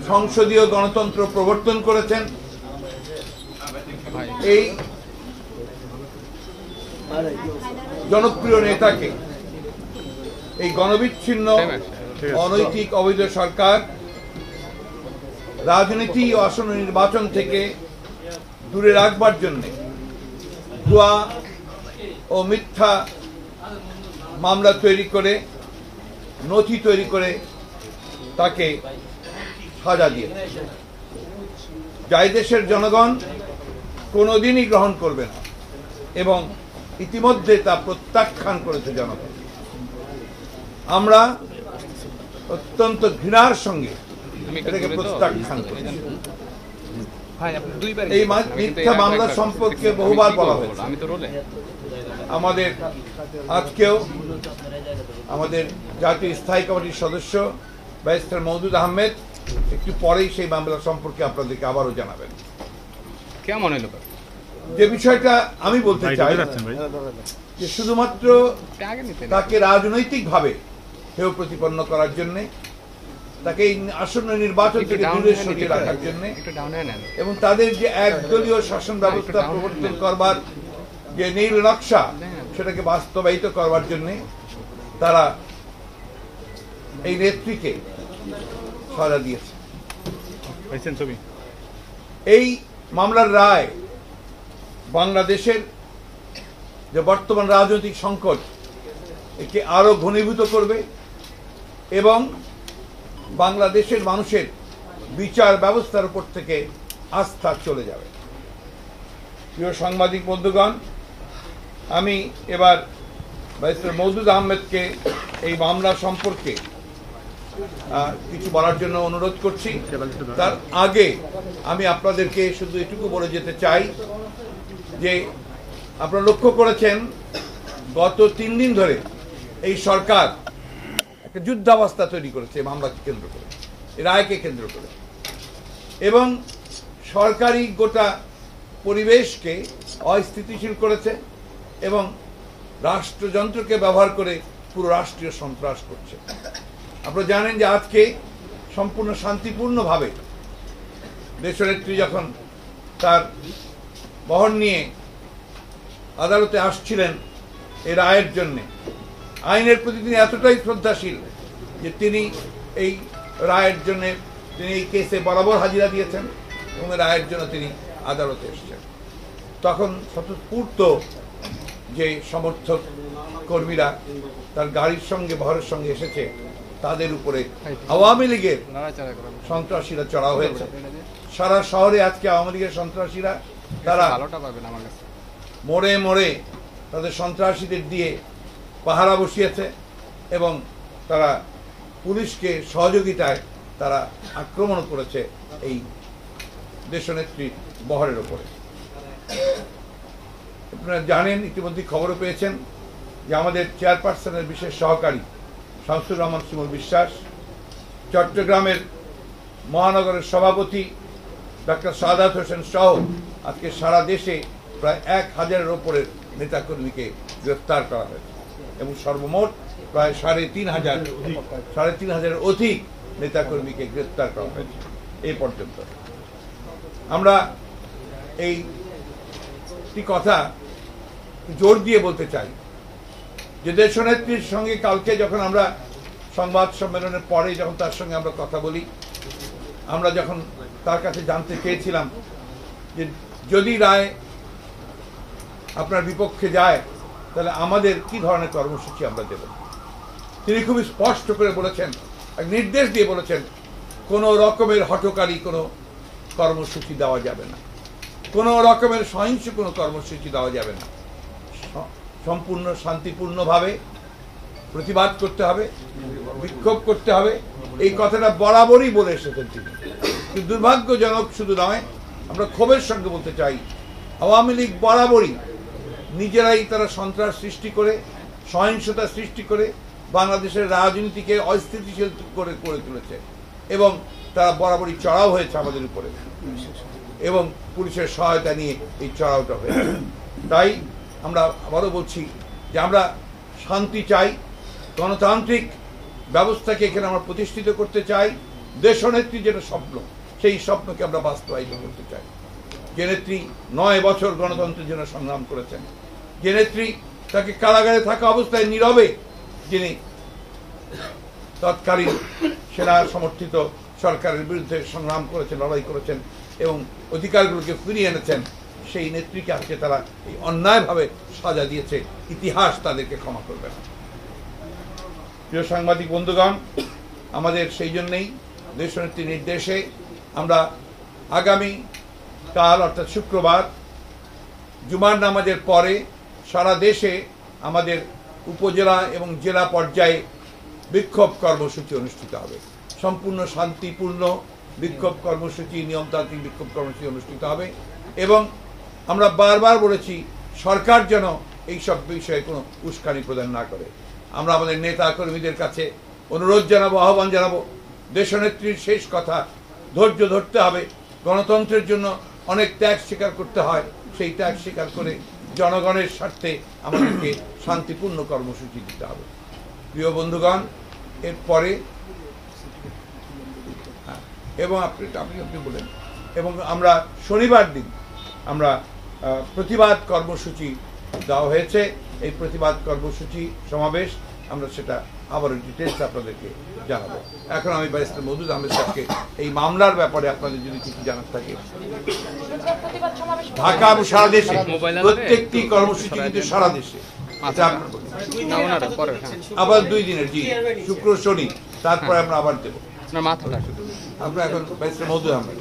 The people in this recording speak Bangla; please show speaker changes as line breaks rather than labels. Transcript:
সংসদীয় গণতন্ত্র প্রবর্তন করেছেন। এই জনপ্রিয় নেতাকে এই গণবিচ্ছিন্ন অনৈতিক অবৈধ সরকার রাজনীতি ও আসন্ন নির্বাচন থেকে দূরে রাখবার জন্য ভুয়া ও মিথ্যা মামলা তৈরি করে নথি তৈরি করে তাকে সাজা দিয়েছে, যা দেশের জনগণ কোনোদিনই গ্রহণ করবে না এবং ইতিমধ্যে তা প্রত্যাখ্যান করেছে জনগণ। আমরা অত্যন্ত ঘৃণার সঙ্গে এটাকে প্রত্যাখ্যান করেছি। এই মিথ্যা মামলা সম্পর্কে বহুবার বলা হয়েছে। আমাদের আজকেও আমাদের জাতীয় স্থায়ী কমিটির সদস্য ব্যারিস্টার মওদুদ আহমেদ একটু পরেই সেই মামলা সম্পর্কে আপনাদেরকে আবারও জানাবেন।
কেমন হলো
যে বিষয়টা আমি বলতে চাই যে শুধুমাত্র তাকে রাজনৈতিকভাবে হেয় প্রতিপন্ন করার জন্য, তাকে আসন্ন নির্বাচন থেকে দূরে সরিয়ে রাখার জন্য এবং তাদের যে একদলীয় শাসন ব্যবস্থা প্রবর্তন করবার যে নীল নকশা সেটাকে বাস্তবায়িত করবার জন্য তারা এই নেত্রীকে সাজা দিয়েছে। এই মামলার রায় বাংলাদেশের যে বর্তমান রাজনৈতিক সংকট একে আরো ঘনীভূত করবে এবং বাংলাদেশের মানুষের বিচার ব্যবস্থার উপর থেকে আস্থা চলে যাবে। প্রিয় সাংবাদিক বন্ধুগণ, আমি এবার ব্যারিস্টার মওদুদ আহমেদকে এই মামলা সম্পর্কে কিছু বলার জন্য অনুরোধ করছি। তার আগে আমি আপনাদেরকে শুধু এটুকু বলে যেতে চাই যে আপনারা লক্ষ্য করেছেন গত 3 দিন ধরে এই সরকার একটা যুদ্ধাবস্থা তৈরি করেছে মামলাকে কেন্দ্র করে, রায়কে কেন্দ্র করে, এবং সরকারি গোটা পরিবেশকে অস্থিতিশীল করেছে এবং রাষ্ট্রযন্ত্রকে ব্যবহার করে পুরো রাষ্ট্রীয় সন্ত্রাস করছে। আপনারা জানেন যে আজকে সম্পূর্ণ শান্তিপূর্ণভাবে দেশনেত্রী যখন তার বহন নিয়ে আদালতে আসছিলেন এই রায়ের জন্যে, আইনের প্রতি তিনি এতটাই শ্রদ্ধাশীল যে তিনি এই রায়ের জন্য তিনি এই কেসে বরাবর হাজিরা দিয়েছেন এবং রায়ের জন্য তিনি আদালতে এসেছেন। তখন স্বতঃস্ফূর্ত যে সমর্থক কর্মীরা তার গাড়ির সঙ্গে বহরের সঙ্গে এসেছে তাদের উপরে আওয়ামী লীগের সন্ত্রাসীরা চড়াও হয়েছে। সারা শহরে আজকে আওয়ামী লীগের সন্ত্রাসীরা তারা মোড়ে মোড়ে তাদের সন্ত্রাসীদের দিয়ে পাহারা বসিয়েছে এবং তারা পুলিশকে সহযোগিতায় তারা আক্রমণ করেছে এই দেশনেত্রীর বহরের ওপরে। আপনারা জানেন, ইতিমধ্যে খবরও পেয়েছেন যে আমাদের চেয়ারপারসনের বিশেষ সহকারী শামসুর রহমান শিমুল বিশ্বাস, চট্টগ্রামের মহানগরের সভাপতি ডক্টর সাদাত হোসেন সহ আজকে সারা দেশে প্রায় 1000-এর ওপরের নেতাকর্মীকে গ্রেফতার করা হয়েছে এবং সর্বমোট প্রায় 3,500-এর অধিক নেতাকর্মীকে গ্রেফতার করা হয়েছে এই পর্যন্ত। আমরা এই কথা জোর দিয়ে বলতে চাই যে দেশনেত্রীর সঙ্গে কালকে যখন আমরা সংবাদ সম্মেলনের পরে যখন তার সঙ্গে আমরা কথা বলি, আমরা যখন তার কাছে জানতে চেয়েছিলাম যে যদি রায় আপনার বিপক্ষে যায় তাহলে আমাদের কি ধরনের কর্মসূচি আমরা দেব, তিনি খুবই স্পষ্ট করে বলেছেন, এক নির্দেশ দিয়ে বলেছেন, কোনো রকমের হঠকারী কোনো কর্মসূচি দেওয়া যাবে না, কোনো রকমের সহিংস কোনো কর্মসূচি দেওয়া যাবে না, সম্পূর্ণ শান্তিপূর্ণভাবে প্রতিবাদ করতে হবে, বিক্ষোভ করতে হবে। এই কথাটা বরাবরই বলে এসেছেন তিনি। কিন্তু দুর্ভাগ্যজনক শুধু নয়, আমরা ক্ষোভের সঙ্গে বলতে চাই, আওয়ামী লীগ বরাবরই নিজেরাই তারা সন্ত্রাস সৃষ্টি করে, সহিংসতা সৃষ্টি করে বাংলাদেশের রাজনীতিকে অস্থিতিশীল করে তুলেছে এবং তারা বরাবরই চড়াও হয়েছে আমাদের উপরে এবং পুলিশের সহায়তা নিয়ে এই চড়াওটা হয়েছে। তাই আমরা আবারও বলছি যে আমরা শান্তি চাই, গণতান্ত্রিক ব্যবস্থাকে এখানে আমরা প্রতিষ্ঠিত করতে চাই। দেশনেত্রী যেটা স্বপ্ন, সেই স্বপ্নকে আমরা বাস্তবায়িত করতে চাই। যে নেত্রী 9 বছর গণতন্ত্রের জন্য সংগ্রাম করেছেন, যে নেত্রী তাকে কারাগারে থাকা অবস্থায় নীরবে যিনি তৎকালীন সেনা সমর্থিত সরকারের বিরুদ্ধে সংগ্রাম করেছেন, লড়াই করেছেন এবং অধিকারগুলোকে ফিরিয়ে এনেছেন, সেই নেত্রীকে আজকে তারা এই অন্যায়ভাবে সাজা দিয়েছে। ইতিহাস তাদেরকে ক্ষমা করবে না। প্রিয় সাংবাদিক বন্ধুগণ, আমাদের সেই জন্যই দেশনেত্রীর নির্দেশে আমরা আগামী কাল অর্থাৎ শুক্রবার জুমার নামাজের পরে সারা দেশে আমাদের উপজেলা এবং জেলা পর্যায়ে বিক্ষোভ কর্মসূচি অনুষ্ঠিত হবে। সম্পূর্ণ শান্তিপূর্ণ বিক্ষোভ কর্মসূচি, নিয়মতান্ত্রিক বিক্ষোভ কর্মসূচি অনুষ্ঠিত হবে এবং আমরা বারবার বলেছি সরকার যেন এইসব বিষয়ে কোনো উস্কানি প্রদান না করে। আমরা আমাদের নেতা কর্মীদের কাছে অনুরোধ জানাবো, আহ্বান জানাবো, দেশনেত্রীর শেষ কথা, ধৈর্য ধরতে হবে। গণতন্ত্রের জন্য অনেক ত্যাগ স্বীকার করতে হয়, সেই ত্যাগ স্বীকার করে জনগণের স্বার্থে আমাদেরকে শান্তিপূর্ণ কর্মসূচি দিতে হবে। প্রিয় বন্ধুগণ, এরপরে এবং আপনি বলেন, এবং আমরা শনিবার দিন আমরা প্রতিবাদ কর্মসূচি দেওয়া হয়েছে। এই প্রতিবাদ কর্মসূচি সমাবেশ আমরা সেটা আবারও ডিটেলস আপনাদেরকে জানাবো। এখন আমি ব্যারিস্টার মওদুদ আহমেদ সাহেবকে এই মামলার ব্যাপারে আপনাদের যদি কিছু জানার থাকে। ঢাকা এবং সারা দেশে প্রত্যেকটি কর্মসূচি কিন্তু সারা দেশে আবার 2 দিনের, জি, শুক্র শনি, তারপরে আমরা আবার দেবো।
মাথাটা
আমরা এখন ব্যারিস্টার মওদুদ আহমেদ।